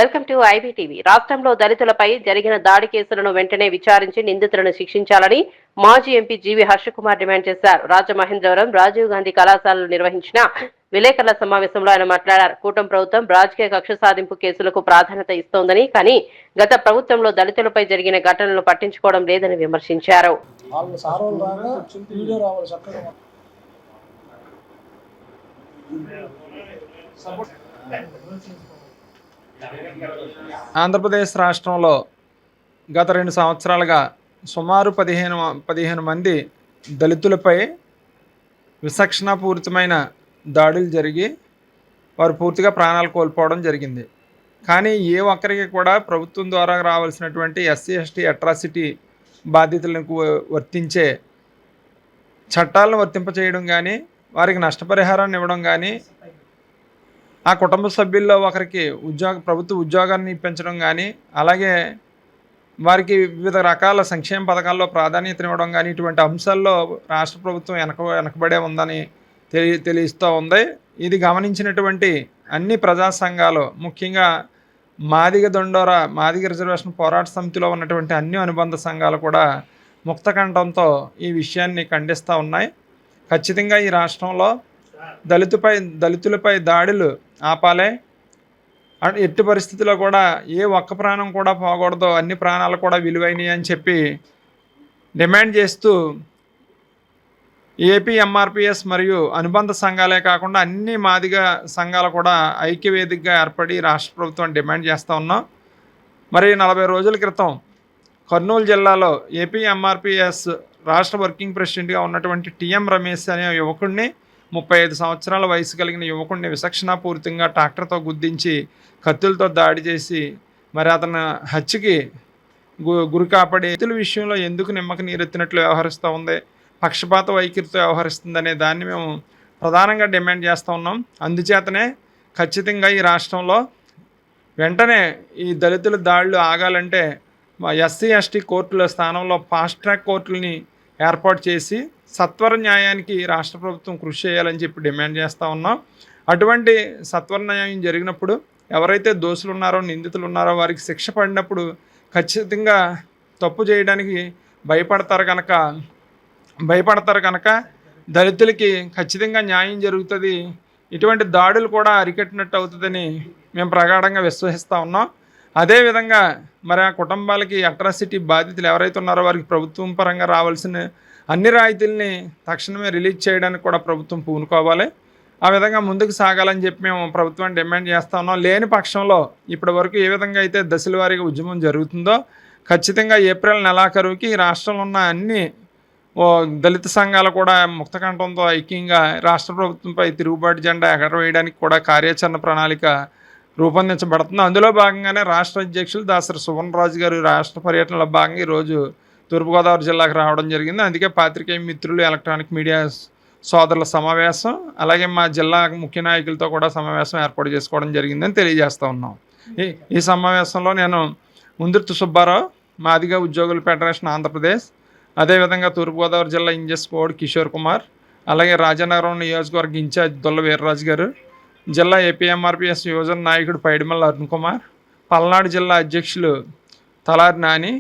Welcome to IBTV. రాష్ట్రంలో దళితులపై జరిగిన దాడి కేసులను వెంటనే విచారించి నిందితులను శిక్షించాలని మాజీ ఎంపీ జీవీ హర్షకుమార్ డిమాండ్ చేశారు. రాజమహేంద్రవరం రాజీవ్ గాంధీ కళాశాలలో నిర్వహించిన విలేకరుల సమావేశంలో ఆయన మాట్లాడారు. కూటమి ప్రభుత్వం రాజకీయ కక్ష సాధింపు కేసులకు ప్రాధాన్యత ఇస్తోందని, కానీ గత ప్రభుత్వంలో దళితులపై జరిగిన ఘటనలను పట్టించుకోవడం లేదని విమర్శించారు. ఆంధ్రప్రదేశ్ రాష్ట్రంలో గత 2 సంవత్సరాలుగా సుమారు 15 మంది దళితులపై విచక్షణాపూరితమైన దాడులు జరిగి వారు పూర్తిగా ప్రాణాలు కోల్పోవడం జరిగింది. కానీ ఏ ఒక్కరికి కూడా ప్రభుత్వం ద్వారా రావాల్సినటువంటి ఎస్సీ ఎస్టీ అట్రాసిటీ బాధితులకు వర్తించే చట్టాలను వర్తింపచేయడం కానీ, వారికి నష్టపరిహారాన్ని ఇవ్వడం కానీ, ఆ కుటుంబ సభ్యుల్లో ఒకరికి ప్రభుత్వ ఉద్యోగాన్ని ఇప్పించడం కానీ, అలాగే వారికి వివిధ రకాల సంక్షేమ పథకాల్లో ప్రాధాన్యతనివ్వడం కానీ, ఇటువంటి అంశాల్లో రాష్ట్ర ప్రభుత్వం వెనకబడే ఉందని తెలియస్తూ ఉంది. ఇది గమనించినటువంటి అన్ని ప్రజా సంఘాలు, ముఖ్యంగా మాదిగ రిజర్వేషన్ పోరాట సమితిలో ఉన్నటువంటి అన్ని అనుబంధ సంఘాలు కూడా ముక్తకంఠంతో ఈ విషయాన్ని ఖండిస్తూ ఉన్నాయి. ఖచ్చితంగా ఈ రాష్ట్రంలో దళితులపై దాడులు ఆపాలే. ఎట్టి పరిస్థితుల్లో కూడా ఏ ఒక్క ప్రాణం కూడా పోకూడదు, అన్ని ప్రాణాలు కూడా విలువైనవి అని చెప్పి డిమాండ్ చేస్తూ ఏపీ ఎంఆర్పిఎస్ మరియు అనుబంధ సంఘాలే కాకుండా అన్ని మాదిగ సంఘాలు కూడా ఐక్యవేదికగా ఏర్పడి రాష్ట్ర ప్రభుత్వం డిమాండ్ చేస్తూ ఉన్నాం. మరి 40 రోజుల క్రితం కర్నూలు జిల్లాలో ఏపీ ఎంఆర్పిఎస్ రాష్ట్ర వర్కింగ్ ప్రెసిడెంట్గా ఉన్నటువంటి టిఎం రమేష్ అనే యువకుడిని, 35 సంవత్సరాల వయసు కలిగిన యువకుడిని విచక్షణాపూరితంగా ట్రాక్టర్తో గుద్దించి కత్తులతో దాడి చేసి మరి అతను హత్యకి గురి కాపాడి రైతుల విషయంలో ఎందుకు నిమ్మక నీరెత్తినట్లు వ్యవహరిస్తూ ఉంది, పక్షపాత వైఖరితో వ్యవహరిస్తుందనే దాన్ని మేము ప్రధానంగా డిమాండ్ చేస్తూ ఉన్నాం. అందుచేతనే ఖచ్చితంగా ఈ రాష్ట్రంలో వెంటనే ఈ దళితుల దాడులు ఆగాలంటే ఎస్సీ ఎస్టీ కోర్టుల స్థానంలో ఫాస్ట్ ట్రాక్ కోర్టులని ఏర్పాటు చేసి సత్వర న్యాయానికి రాష్ట్ర ప్రభుత్వం కృషి చేయాలని చెప్పి డిమాండ్ చేస్తూ ఉన్నాం. అటువంటి సత్వర న్యాయం జరిగినప్పుడు ఎవరైతే దోషులు ఉన్నారో, నిందితులు ఉన్నారో వారికి శిక్ష పడినప్పుడు ఖచ్చితంగా తప్పు చేయడానికి భయపడతారు కనుక దళితులకి ఖచ్చితంగా న్యాయం జరుగుతుంది, ఇటువంటి దాడులు కూడా అరికట్టినట్టు అవుతుందని మేము ప్రగాఢంగా విశ్వసిస్తూ ఉన్నాం. అదేవిధంగా మరి ఆ కుటుంబాలకి అట్రాసిటీ బాధితులు ఎవరైతే ఉన్నారో వారికి ప్రభుత్వం పరంగా రావాల్సిన అన్ని రాయితీల్ని తక్షణమే రిలీజ్ చేయడానికి కూడా ప్రభుత్వం పూనుకోవాలి. ఆ విధంగా ముందుకు సాగాలని చెప్పి మేము ప్రభుత్వాన్ని డిమాండ్ చేస్తూ ఉన్నాం. లేని పక్షంలో ఇప్పటి వరకు ఏ విధంగా అయితే దశల వారీగా ఉద్యమం జరుగుతుందో ఖచ్చితంగా ఏప్రిల్ నెలాఖరుకి రాష్ట్రంలో ఉన్న అన్ని దళిత సంఘాలు కూడా ముక్తకంఠంతో ఐక్యంగా రాష్ట్ర ప్రభుత్వంపై తిరుగుబాటు జెండా ఎగరవేయడానికి కూడా కార్యాచరణ ప్రణాళిక రూపొందించబడుతుంది. అందులో భాగంగానే రాష్ట్ర అధ్యక్షులు దాసరి సువర్ణరాజు గారు రాష్ట్ర పర్యటనలో భాగంగా ఈరోజు తూర్పుగోదావరి జిల్లాకు రావడం జరిగింది. అందుకే పాత్రికేయ మిత్రులు, ఎలక్ట్రానిక్ మీడియా సోదరుల సమావేశం, అలాగే మా జిల్లా ముఖ్య నాయకులతో కూడా సమావేశం ఏర్పాటు చేసుకోవడం జరిగిందని తెలియజేస్తూ ఉన్నాం. ఈ సమావేశంలో నేను ముందుర్తి సుబ్బారావు, మాదిగ ఉద్యోగుల ఫెడరేషన్ ఆంధ్రప్రదేశ్, అదేవిధంగా తూర్పుగోదావరి జిల్లా ఇంజస్ కోడ్ కిషోర్ కుమార్, అలాగే రాజానగరం నియోజకవర్గ ఇన్ఛార్జ్ దొల్ల వీర్రాజు గారు, జిల్లా ఏపీఎంఆర్పిఎస్ యువజన నాయకుడు పైడిమల్ల అరుణ్ కుమార్, పల్నాడు జిల్లా అధ్యక్షులు తలారి నాని,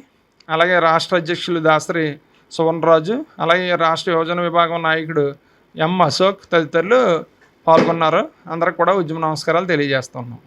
అలాగే రాష్ట్ర అధ్యక్షులు దాసరి సువర్ణరాజు, అలాగే రాష్ట్ర యువజన విభాగం నాయకుడు ఎం అశోక్ తదితరులు పాల్గొన్నారు. అందరికి కూడా ఉద్యమ నమస్కారాలు తెలియజేస్తున్నాం.